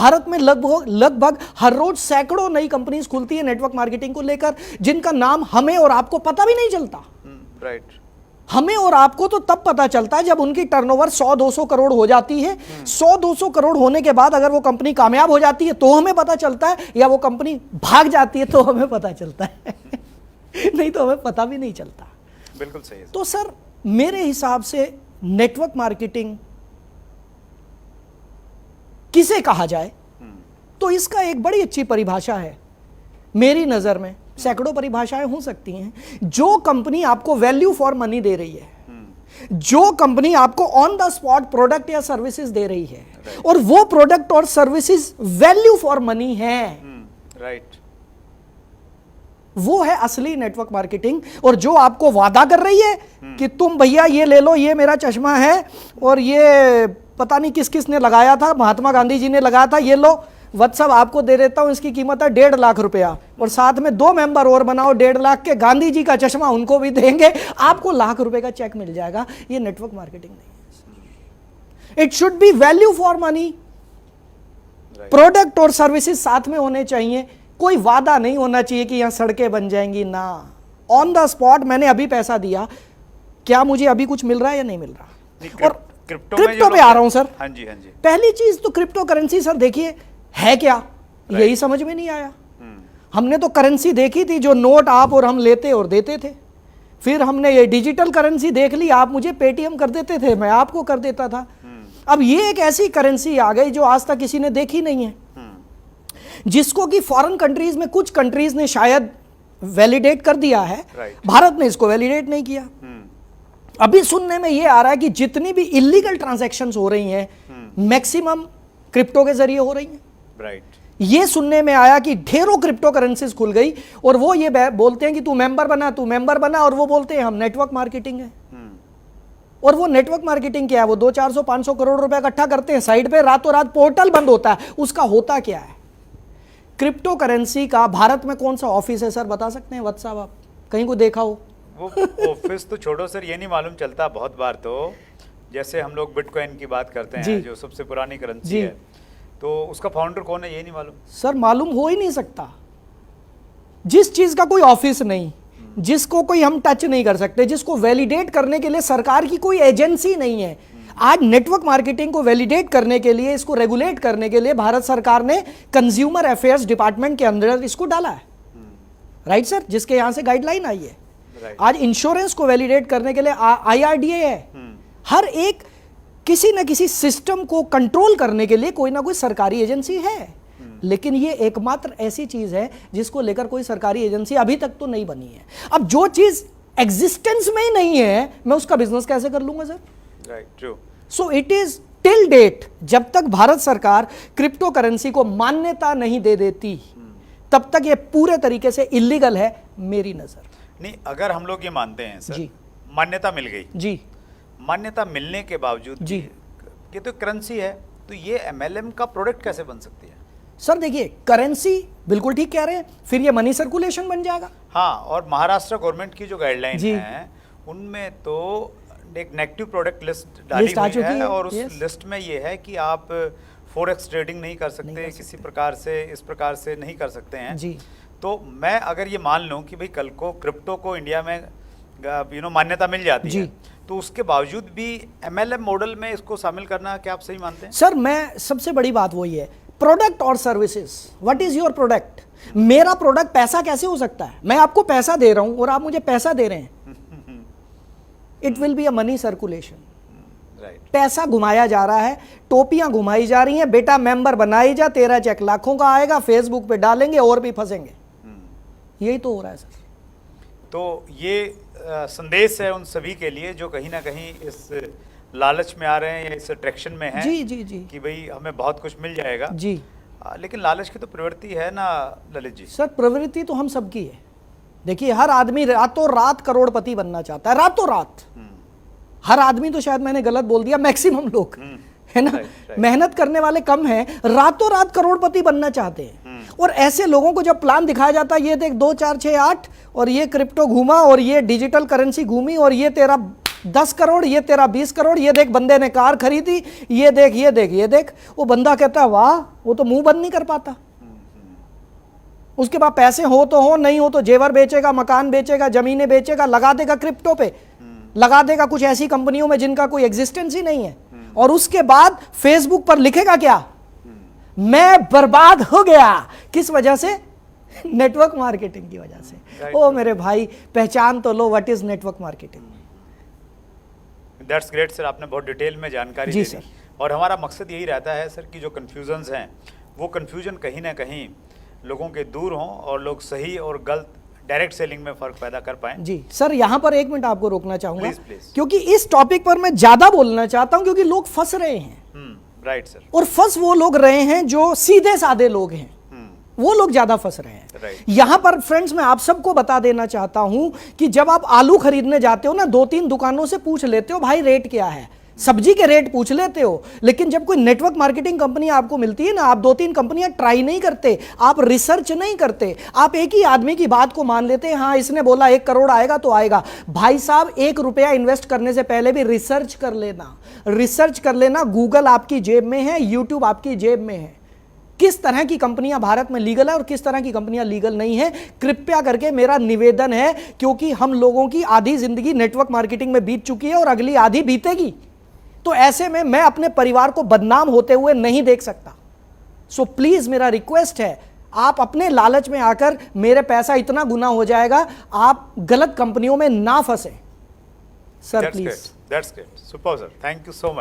भारत में लगभग हर रोज सैकड़ों नई कंपनीज खुलती है नेटवर्क मार्केटिंग को लेकर, जिनका नाम हमें और आपको पता भी नहीं चलता। राइट। हमें और आपको तो तब पता चलता है जब उनकी टर्नओवर 100-200 करोड़ हो जाती है। 100-200 करोड़ होने के बाद अगर वो कंपनी कामयाब हो जाती है तो हमें पता चलता है, या वो कंपनी भाग जाती है तो हमें पता चलता है नहीं तो हमें पता भी नहीं चलता। बिल्कुल सही है। तो सर मेरे हिसाब से नेटवर्क मार्केटिंग किसे कहा जाए, तो इसका एक बड़ी अच्छी परिभाषा है मेरी नजर में। सैकड़ों परिभाषाएं हो सकती हैं। जो कंपनी आपको वैल्यू फॉर मनी दे रही है, जो कंपनी आपको ऑन द स्पॉट प्रोडक्ट या सर्विसेज दे रही है, और वो प्रोडक्ट और सर्विसेज वैल्यू फॉर मनी है, राइट, वो है असली नेटवर्क मार्केटिंग। और जो आपको वादा कर रही है कि तुम भैया ये ले लो, ये मेरा चश्मा है और ये पता नहीं किस किस ने लगाया था, महात्मा गांधी जी ने लगाया था, ये लो व्हाट्सअप आपको दे देता हूं, इसकी कीमत है 1.5 लाख रुपया, और साथ में 2 मेंबर और बनाओ 1.5 लाख के, गांधी जी का चश्मा उनको भी देंगे, आपको लाख रुपए का चेक मिल जाएगा। ये नेटवर्क मार्केटिंग नहीं है। It should be value for money, product और सर्विसेज साथ में होने चाहिए। कोई वादा नहीं होना चाहिए कि यहां सड़कें बन जाएंगी ना। ऑन द स्पॉट मैंने अभी पैसा दिया, क्या मुझे अभी कुछ मिल रहा है या नहीं मिल रहा। और क्रिप्टो पे आ रहा हूं सर। हाँ जी, हाँ जी। पहली चीज तो क्रिप्टो करेंसी सर देखिए है क्या, यही समझ में नहीं आया। हमने तो करेंसी देखी थी जो नोट आप और हम लेते और देते थे, फिर हमने ये डिजिटल करेंसी देख ली, आप मुझे पेटीएम कर देते थे, मैं आपको कर देता था। अब ये एक ऐसी करेंसी आ गई जो आज तक किसी ने देखी नहीं है, जिसको कि फॉरेन कंट्रीज में कुछ कंट्रीज ने शायद वैलिडेट कर दिया है, भारत ने इसको वैलिडेट नहीं किया। अभी सुनने में ये आ रहा है कि जितनी भी इलीगल ट्रांजैक्शंस हो रही हैं मैक्सिमम क्रिप्टो के जरिए हो रही हैं। राइट। ये सुनने में आया कि ढेरों क्रिप्टो करेंसीज खुल गई और वो ये बोलते हैं कि तू मेंबर बना, तू मेंबर बना, और वो बोलते हैं हम नेटवर्क मार्केटिंग है। और वो नेटवर्क मार्केटिंग क्या है, वो 200-400-500 करोड़ रुपए इकट्ठा करते हैं साइड पे, रातों रात पोर्टल बंद होता है। उसका होता क्या है, क्रिप्टो करेंसी का भारत में कौन सा ऑफिस है सर, बता सकते हैं वत्स साहब, आप कहीं को देखा हो? वो ऑफिस तो छोड़ो सर, ये नहीं मालूम चलता बहुत बार। तो जैसे हम लोग बिटकॉइन की बात करते हैं जो सबसे पुरानी करेंसी है, तो उसका फाउंडर कौन है ये नहीं मालूम सर। मालूम हो ही नहीं सकता। जिस चीज का कोई ऑफिस नहीं, जिसको कोई हम टच नहीं कर सकते, जिसको वैलिडेट करने के लिए सरकार की कोई एजेंसी नहीं है। आज नेटवर्क मार्केटिंग को वैलिडेट करने के लिए, इसको रेगुलेट करने के लिए भारत सरकार ने कंज्यूमर अफेयर्स डिपार्टमेंट के अंदर इसको डाला है, राइट सर, जिसके यहां से गाइडलाइन आई है। आज इंश्योरेंस को वैलिडेट करने के लिए IRDA है। हर एक किसी न किसी सिस्टम को कंट्रोल करने के लिए कोई ना कोई सरकारी एजेंसी है, लेकिन ये एकमात्र ऐसी चीज है जिसको लेकर कोई सरकारी एजेंसी अभी तक तो नहीं बनी है। अब जो चीज एग्जिस्टेंस में ही नहीं है, मैं उसका बिजनेस कैसे कर लूंगा sir? Right, true. So it is till date, जब तक भारत सरकार क्रिप्टो करेंसी को मान्यता नहीं दे देती तब तक ये पूरे तरीके से इलीगल है मेरी नजर। नहीं, अगर हम लोग ये मानते हैं सर, जी, मान्यता मिल गई जी, मान्यता मिलने के बावजूद जी, ये तो करेंसी है, तो ये MLM का प्रोडक्ट कैसे बन सकती है? सर देखिए, करेंसी बिल्कुल ठीक कह रहे हैं, फिर ये मनी सर्कुलेशन बन जाएगा। हाँ, और महाराष्ट्र गवर्नमेंट की जो गाइडलाइन है उनमें तो एक नेगेटिव प्रोडक्ट लिस्ट डाली हुई है, और उस लिस्ट में ये है कि आप फॉरेक्स ट्रेडिंग नहीं कर सकते, किसी प्रकार से इस प्रकार से नहीं कर सकते हैं जी। तो मैं अगर ये मान लूं कि भाई कल को क्रिप्टो को इंडिया में मान्यता मिल जाती है, तो उसके बावजूद भी MLM मॉडल में इसको शामिल करना क्या आप सही मानते हैं? सर मैं सबसे बड़ी बात वही है, प्रोडक्ट और services. What is your product? मेरा प्रोडक्ट पैसा कैसे हो सकता है? मैं आपको पैसा दे रहा हूं और आप मुझे पैसा दे रहे हैं। It will be a money circulation. पैसा घुमाया जा रहा है, टोपियां घुमाई जा रही हैं, बेटा मेंबर बनाई जा, तेरा चेक लाखों का आएगा, फेसबुक पे डालेंगे और भी फंसेंगे। यही तो हो रहा है सर। तो ये संदेश है उन सभी के लिए जो कहीं ना कहीं इस लालच में आ रहे हैं या इस अट्रैक्शन में हैं, जी जी जी, कि भाई हमें बहुत कुछ मिल जाएगा जी। लेकिन लालच की तो प्रवृत्ति है ना ललित जी? सर प्रवृत्ति तो हम सबकी है। देखिए, हर आदमी रातों रात करोड़पति बनना चाहता है, रातों रात। हर आदमी तो शायद मैंने गलत बोल दिया, मैक्सिमम लोग है ना, मेहनत करने वाले कम हैं, रातों रात करोड़पति बनना चाहते हैं। और ऐसे लोगों को जब प्लान दिखाया जाता है, ये देख 2 4 6 8 और ये क्रिप्टो घूमा और ये डिजिटल करेंसी घूमी और ये तेरा 10 करोड़, ये तेरा 20 करोड़, ये देख बंदे ने कार खरीदी, ये देख ये देख ये देख। वो बंदा कहता है वाह, वो तो मुंह बंद नहीं कर पाता। उसके पास पैसे हो तो हो, नहीं हो तो जेवर बेचेगा, मकान बेचेगा, जमीनें बेचेगा, लगा देगा क्रिप्टो पे, लगा देगा कुछ ऐसी कंपनियों में जिनका कोई एग्जिस्टेंस ही नहीं है। और उसके बाद फेसबुक पर लिखेगा क्या, मैं बर्बाद हो गया। किस वजह से? नेटवर्क मार्केटिंग की वजह से। ओ मेरे भाई, पहचान तो लो what is network marketing. That's great sir, आपने बहुत डिटेल में जानकारी जी दी सर। और हमारा मकसद यही रहता है सर कि जो कन्फ्यूजन्स हैं वो कन्फ्यूजन कहीं ना कहीं लोगों के दूर हों और लोग सही और गलत डायरेक्ट सेलिंग में फ़र्क पैदा कर पाएं। जी सर, यहाँ पर 1 मिनट आपको रोकना चाहूँगा, प्लीज। क्योंकि इस टॉपिक पर मैं ज़्यादा बोलना चाहता हूँ, क्योंकि लोग फंस रहे हैं। Right sir. और फंस वो लोग रहे हैं जो सीधे साधे लोग हैं, वो लोग ज्यादा फंस रहे हैं। Right. यहां पर फ्रेंड्स मैं आप सबको बता देना चाहता हूं कि जब आप आलू खरीदने जाते हो ना, 2-3 दुकानों से पूछ लेते हो भाई रेट क्या है, सब्जी के रेट पूछ लेते हो, लेकिन जब कोई नेटवर्क मार्केटिंग कंपनी आपको मिलती है ना, आप 2-3 कंपनियां ट्राई नहीं करते, आप रिसर्च नहीं करते, आप एक ही आदमी की बात को मान लेते हैं, हाँ इसने बोला 1 करोड़ आएगा तो आएगा। भाई साहब, 1 रुपया इन्वेस्ट करने से पहले भी रिसर्च कर लेना, रिसर्च कर लेना। गूगल आपकी जेब में है, यूट्यूब आपकी जेब में है। किस तरह की कंपनियां भारत में लीगल है और किस तरह की कंपनियां लीगल नहीं है, कृपया करके मेरा निवेदन है, क्योंकि हम लोगों की आधी जिंदगी नेटवर्क मार्केटिंग में बीत चुकी है और अगली आधी बीतेगी। तो ऐसे में मैं अपने परिवार को बदनाम होते हुए नहीं देख सकता। सो प्लीज मेरा रिक्वेस्ट है, आप अपने लालच में आकर मेरे पैसा इतना गुना हो जाएगा, आप गलत कंपनियों में ना फंसे sir, please. That's great, super sir, thank you so much.